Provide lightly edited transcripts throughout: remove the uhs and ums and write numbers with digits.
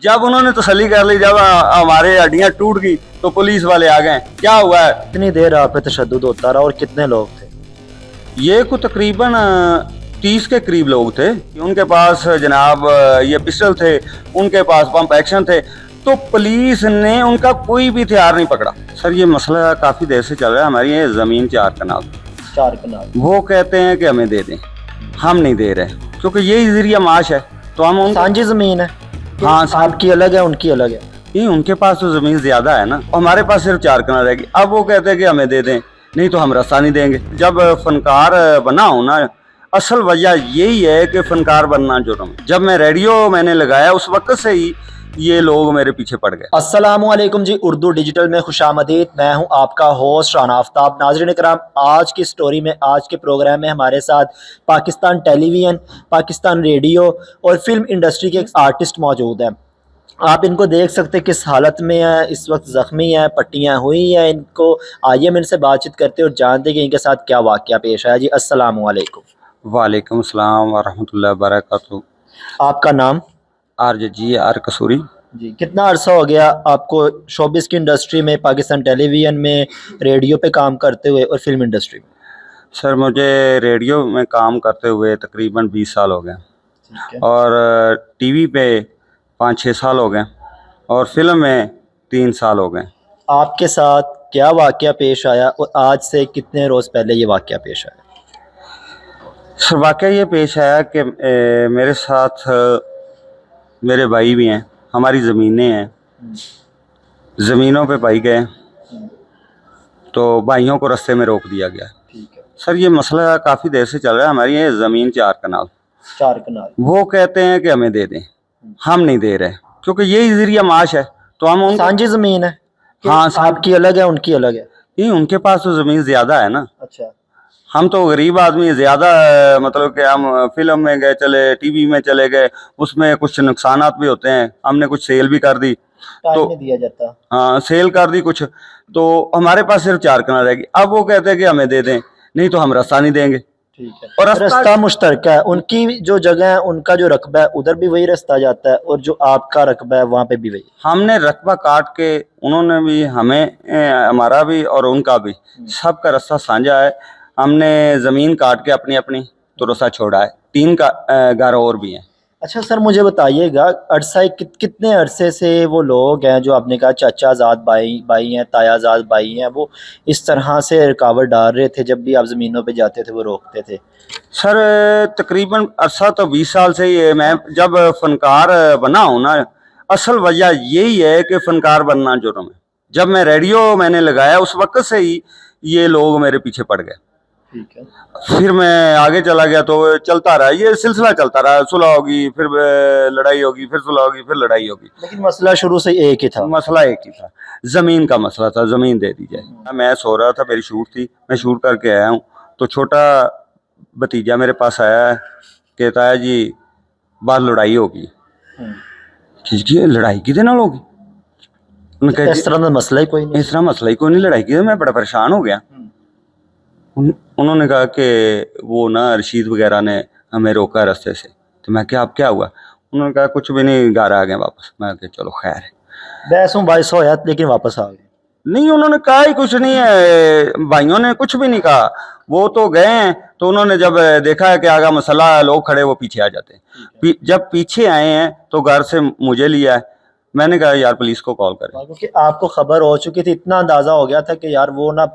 जब उन्होंने तसल्ली कर ली, जब हमारे हड्डियां टूट गई तो पुलिस वाले आ गए। क्या हुआ है? कितनी देर आप पे तशद्दुद होता रहा और कितने लोग थे? ये को तकरीबन 30 के करीब लोग थे। उनके पास जनाब ये पिस्टल थे, उनके पास पंप एक्शन थे, तो पुलिस ने उनका कोई भी हथियार नहीं पकड़ा। सर ये मसला काफ़ी देर से चल रहा है। हमारी ये ज़मीन 4 कनाल, वो कहते हैं कि हमें दे दें, हम नहीं दे रहे क्योंकि यही ज़रिया माश है। तो हम उन सांझी जमीन है। हाँ, आपकी अलग है, उनकी अलग है। नहीं, उनके पास तो ज़मीन ज़्यादा है ना, हमारे पास सिर्फ 4 कनाल रहेगी। अब वो कहते हैं कि हमें दे दें, नहीं तो हम रास्ता नहीं देंगे। जब फनकार बना हो ना, असल वजह यही है कि फनकार बनना जुर्म है। जब मैं रेडियो मैंने लगाया उस वक्त से ही ये लोग मेरे पीछे पड़ गए। अस्सलामुअलैकुम जी, उर्दू डिजिटल में खुशामदीद। मैं हूं आपका होस्ट राना आफ्ताब। नाज़रीन कराम, आज की स्टोरी में, आज के प्रोग्राम में हमारे साथ पाकिस्तान टेलीविज़न, पाकिस्तान रेडियो और फिल्म इंडस्ट्री के आर्टिस्ट मौजूद हैं। आप इनको देख सकते किस हालत में है, इस वक्त ज़ख्मी है, पट्टियाँ हुई हैं इनको। आइए हम इनसे बातचीत करते और जानते कि इनके साथ क्या वाक़या पेश आया। जी अस्सलामुअलैकुम। वालेकुम अस्सलाम वरहमतुल्लाहि वबरकातुहू। आपका नाम? आर कसूरी। जी, कितना अरसा हो गया आपको शोबिस की इंडस्ट्री में, पाकिस्तान टेलीविज़न में, रेडियो पे काम करते हुए और फिल्म इंडस्ट्री में? सर मुझे रेडियो में काम करते हुए तकरीबन 20 साल हो गए और टीवी पे 5-6 साल हो गए और फिल्म में 3 साल हो गए। आपके साथ क्या वाक़या पेश आया और आज से कितने रोज़ पहले ये वाक़या पेश आया? सर वाक़या ये पेश आया कि मेरे साथ मेरे भाई भी हैं, हमारी ज़मीनें हैं, ज़मीनों पे भाई गए तो भाइयों को रास्ते में रोक दिया गया। ठीक है। सर ये मसला काफ़ी देर से चल रहा है। हमारी ये ज़मीन 4 कनाल, 4 कनाल, वो कहते हैं कि हमें दे दें, हम नहीं दे रहे क्योंकि यही ज़रिया माश है। तो हम उन सांझी ज़मीन है। हाँ, आपकी अलग है, उनकी अलग है। नहीं, उनके पास तो ज़मीन ज़्यादा है ना, अच्छा। हम तो गरीब आदमी ज़्यादा, मतलब कि हम फिल्म में गए चले, टीवी में चले गए, उसमें कुछ नुकसानात भी होते हैं। हमने कुछ सेल भी कर दी, टाइम नहीं दिया जाता। हाँ सेल कर दी कुछ, तो हमारे पास सिर्फ 4 कनाल रहेगी। अब वो कहते हैं कि हमें दे दें, नहीं तो हम रास्ता नहीं देंगे। ठीक है। और रास्ता मुश्तरका है, उनकी जो जगह है, उनका जो रकबा है उधर भी वही रास्ता जाता है और जो आपका रकबा है वहाँ पे भी वही। हमने रकबा काट के, उन्होंने भी हमें, हमारा भी और उनका भी, सबका रास्ता साझा है। हमने ज़मीन काट के अपनी अपनी तो रास्ता छोड़ा है। 3 का घर और भी हैं। अच्छा सर, मुझे बताइएगा अरसा कितने अरसे से वो लोग हैं जो आपने कहा चाचा आज़ाद भाई हैं, ताया आज़ाद भाई हैं, वो इस तरह से रुकावट डाल रहे थे? जब भी आप ज़मीनों पे जाते थे वो रोकते थे? सर तकरीबन अरसा तो 20 साल से ही है। मैं जब फनकार बना हूँ ना, असल वजह यही है कि फनकार बनना जुर्म है। जब मैं रेडियो मैंने लगाया उस वक्त से ही ये लोग मेरे पीछे पड़ गए। ठीक है। फिर मैं आगे चला गया तो चलता रहा, ये सिलसिला चलता रहा। सुलह होगी, फिर लड़ाई होगी, फिर सुलह होगी, फिर लड़ाई होगी। लेकिन मसला शुरू से एक ही था। मसला एक ही था, ज़मीन का मसला था, ज़मीन दे दी जाए। मैं सो रहा था, मेरी शूट थी, मैं शूट करके आया हूँ तो छोटा भतीजा मेरे पास आया है, कहता है जी बाहर लड़ाई होगी। जी लड़ाई किधर नाल होगी? इस तरह का मसला ही कोई नहीं। इस तरह मसला ही कोई नहीं, लड़ाई किधर? मैं बड़ा परेशान हो गया। उन्होंने कहा कि वो ना रशीद वगैरह ने हमें रोका रास्ते से। तो मैं क्या, अब क्या हुआ? उन्होंने कहा कुछ भी नहीं, घर आ गए वापस। मैं कहा चलो खैर है। बहसों बाईस हो जात, लेकिन वापस आ गए। नहीं, उन्होंने कहा ही कुछ नहीं है, भाइयों ने कुछ भी नहीं कहा। वो तो गए हैं तो उन्होंने जब देखा है कि आगे मसला लोग खड़े, वो पीछे आ जाते हैं। जब पीछे आए हैं तो घर से मुझे लिया है। मैंने कहा यार पुलिस को कॉल करें, क्योंकि आपको खबर हो चुकी थी, इतना अंदाजा हो गया था कि यार वो ना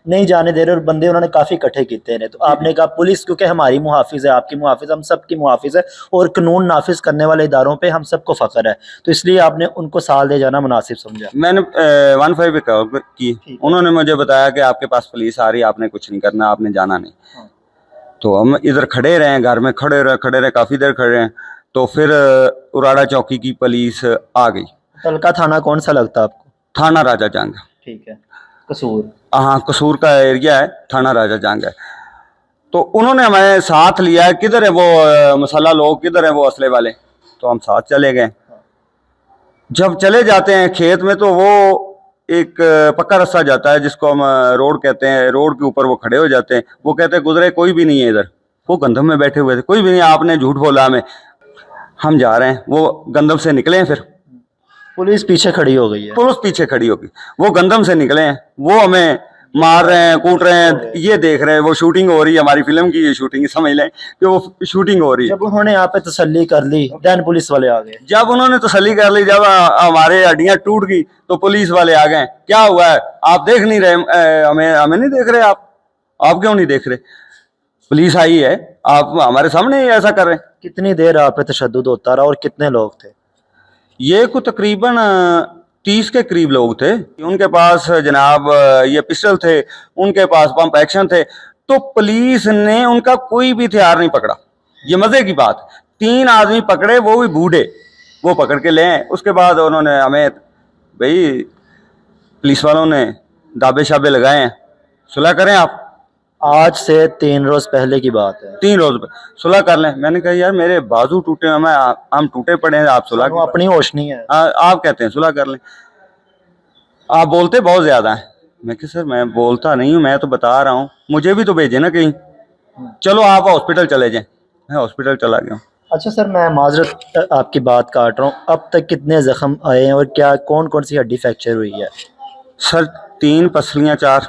नहीं जाने दे रहे और बंदे उन्होंने काफी इकट्ठे किए हैं। तो आपने कहा पुलिस क्योंकि हमारी मुहाफिज है, आपकी मुहाफिज, हम सब की मुहाफिज है और कानून नाफिज करने वाले इदारों पे हम सबको फख्र है, तो इसलिए आपने उनको साल दे जाना मुनासिब समझा। मैंने 15 पे कॉल की। उन्होंने मुझे बताया कि आपके पास पुलिस आ रही है, आपने कुछ नहीं करना, आपने जाना नहीं। तो हम इधर खड़े रहे, घर में खड़े रहे, काफ़ी देर खड़े रहे। तो फिर उराड़ा चौकी की पुलिस आ गई। तलका थाना कौन सा लगता है आपको? थाना राजा जंग। ठीक है। कसूर? हाँ, कसूर का एरिया है, थाना राजा जंग है। तो उन्होंने हमें साथ लिया है। किधर है वो मसाला लोग, किधर है वो असले वाले? तो हम साथ चले गए। जब चले जाते हैं खेत में तो वो एक पक्का रास्ता जाता है जिसको हम रोड कहते हैं। रोड के ऊपर वो खड़े हो जाते हैं। वो कहते हैं गुजरे कोई भी नहीं है इधर। वो गंदम में बैठे हुए थे, कोई भी नहीं, आपने झूठ बोला हमें। हम जा रहे हैं, वो गंदम से निकले हैं। फिर पुलिस पीछे खड़ी हो गई है। पुलिस पीछे खड़ी होगी, वो गंदम से निकले हैं, वो हमें मार रहे हैं, कूट रहे हैं, ये देख रहे हैं, वो शूटिंग हो रही है, हमारी फिल्म की ये शूटिंग समझ लें कि वो शूटिंग हो रही है। जब उन्होंने यहाँ पे तसल्ली कर ली देन पुलिस वाले आ गए। जब उन्होंने तसल्ली कर ली, जब हमारे हड्डियां टूट गई तो पुलिस वाले आ गए, क्या हुआ है आप देख नहीं रहे, हमें नहीं देख रहे, आप क्यों नहीं देख रहे, पुलिस आई है, आप हमारे सामने ही ऐसा कर रहे हैं। कितनी देर आप पे तशद्दुद होता रहा और कितने लोग थे? ये को तकरीबन 30 के करीब लोग थे, उनके पास जनाब ये पिस्टल थे, उनके पास पंप एक्शन थे, तो पुलिस ने उनका कोई भी हथियार नहीं पकड़ा। ये मजे की बात, 3 आदमी पकड़े, वो भी बूढ़े, वो पकड़ के ले आए। उसके बाद उन्होंने हमें, भाई पुलिस वालों ने दाबे शाबे लगाए हैं, सुलह करें आप। आज से 3 रोज पहले की बात है। 3 रोज पे सुलह कर लें। मैंने कहा यार मेरे बाजू टूटे हैं, हम टूटे पड़े हैं, आप सुलह वो अपनी होश नहीं है। आप कहते हैं सुलह कर लें, आप बोलते बहुत ज्यादा है। मैं कि सर मैं बोलता नहीं हूँ, मैं तो बता रहा हूँ, मुझे भी तो भेजे ना कहीं, चलो आप हॉस्पिटल चले जाएं। मैं हॉस्पिटल चला गया हूँ। अच्छा सर, मैं माजरत आपकी बात काट रहा हूँ, अब तक कितने जख्म आए हैं और क्या कौन कौन सी हड्डी फ्रैक्चर हुई है? सर 3 पसलियाँ 4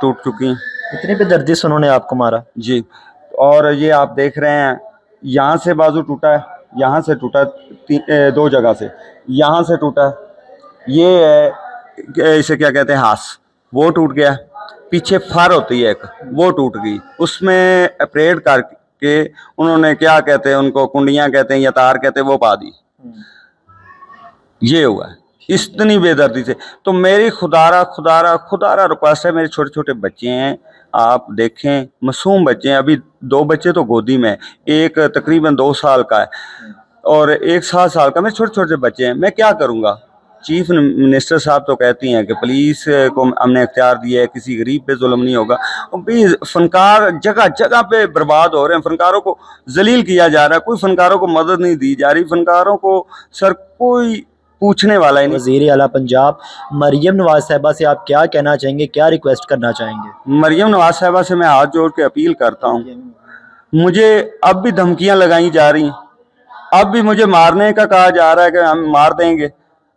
टूट चुकी हैं। इतनी बेदर्दी से उन्होंने आपको मारा? जी, और ये आप देख रहे हैं, यहाँ से बाजू टूटा है, यहाँ से टूटा, 2 जगह से, यहाँ से टूटा, ये है इसे क्या कहते हैं, हाथ, वो टूट गया, पीछे फर होती है एक, वो टूट गई, उसमें ऑपरेट करके उन्होंने क्या कहते हैं उनको, कुंडियाँ कहते हैं या तार कहते हैं, वो पा दी। ये हुआ है इतनी बेदर्दी से। तो मेरी खुदारा रिक्वेस्ट है, मेरे छोटे छोटे बच्चे हैं, आप देखें, मासूम बच्चे हैं, अभी 2 बच्चे तो गोदी में, एक तकरीबन 2 साल का है और एक 7 साल का, मेरे छोटे छोटे बच्चे हैं, मैं क्या करूँगा। चीफ मिनिस्टर साहब तो कहती हैं कि पुलिस को हमने इख्तियार दिया है, किसी गरीब पे जुल्म नहीं होगा। और भी फनकार जगह जगह पे बर्बाद हो रहे हैं, फनकारों को जलील किया जा रहा है, कोई फनकारों को मदद नहीं दी जा रही, फनकारों को सर कोई पूछने वाला ही नहीं। वज़ीर आला पंजाब मरियम नवाज साहिबा से आप क्या कहना चाहेंगे, क्या रिक्वेस्ट करना चाहेंगे? मरियम नवाज साहिबा से मैं हाथ जोड़ के अपील करता हूँ, मुझे अब भी धमकियाँ लगाई जा रही हैं, अब भी मुझे मारने का कहा जा रहा है कि हम मार देंगे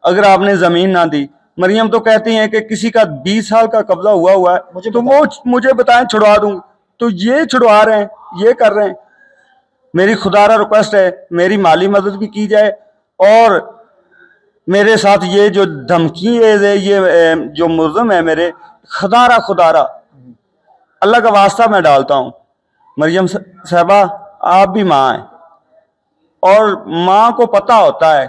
अगर आपने ज़मीन ना दी। मरियम तो कहती हैं कि किसी का 20 साल का कब्जा हुआ है, तो वो मुझे बताएं, छुड़वा दूंगी, तो ये छुड़वा रहे हैं, ये कर रहे हैं। मेरी खुदारा रिक्वेस्ट है, मेरी माली मदद भी की जाए और मेरे साथ ये जो धमकी है, ये जो मुल्ज़िम है मेरे, खुदारा अल्लाह का वास्ता मैं डालता हूँ, मरियम साहबा आप भी माँ हैं और माँ को पता होता है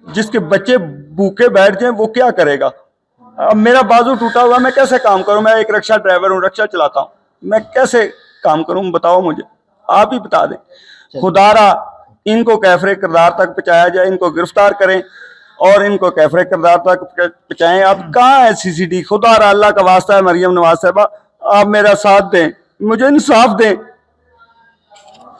जिसके बच्चे भूखे बैठ जाएं वो क्या करेगा। अब मेरा बाजू टूटा हुआ, मैं कैसे काम करूं, मैं एक रिक्शा ड्राइवर हूँ, रिक्शा चलाता हूँ, मैं कैसे काम करूं बताओ मुझे, आप ही बता दें। खुदारा इनको कैफरे किरदार तक पहुँचाया जाए, इनको गिरफ्तार करें और इनको कैफरे किरदार तक पहुँचाएं। अब कहाँ है सीसीडी, खुदारा अल्लाह का वास्ता है मरियम नवाज साहबा आप मेरा साथ दें, मुझे इंसाफ दें।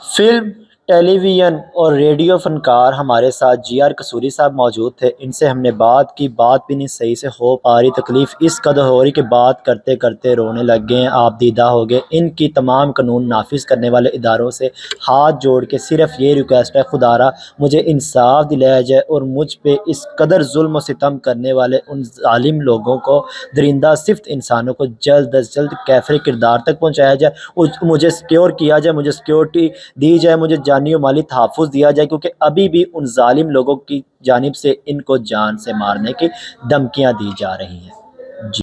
फिल्म, टेलीविज़न और रेडियो फनकार हमारे साथ GR कसूरी साहब मौजूद थे। इनसे हमने बात की, बात भी नहीं सही से हो पा रही, तकलीफ़ इस कदर हो रही कि बात करते करते रोने लग गए हैं, आप दीदा हो गए। इनकी तमाम कानून नाफिज करने वाले इदारों से हाथ जोड़ के सिर्फ ये रिक्वेस्ट है, खुदारा मुझे इंसाफ दिलाया जाए और मुझ पे इस कदर जुल्म और सितम करने वाले उन जालिम लोगों को, दरिंदा सिफ्त इंसानों को जल्द अज जल्द कैफरे किरदार तक पहुँचाया जाए और मुझे सिक्योर किया जाए, मुझे सिक्योरिटी दी जाए, मुझे जानी माली तहफ़्फ़ुज़ दिया जाए, क्योंकि अभी भी उन जालिम लोगों की जानिब से इनको जान से मारने की धमकियां दी जा रही हैं।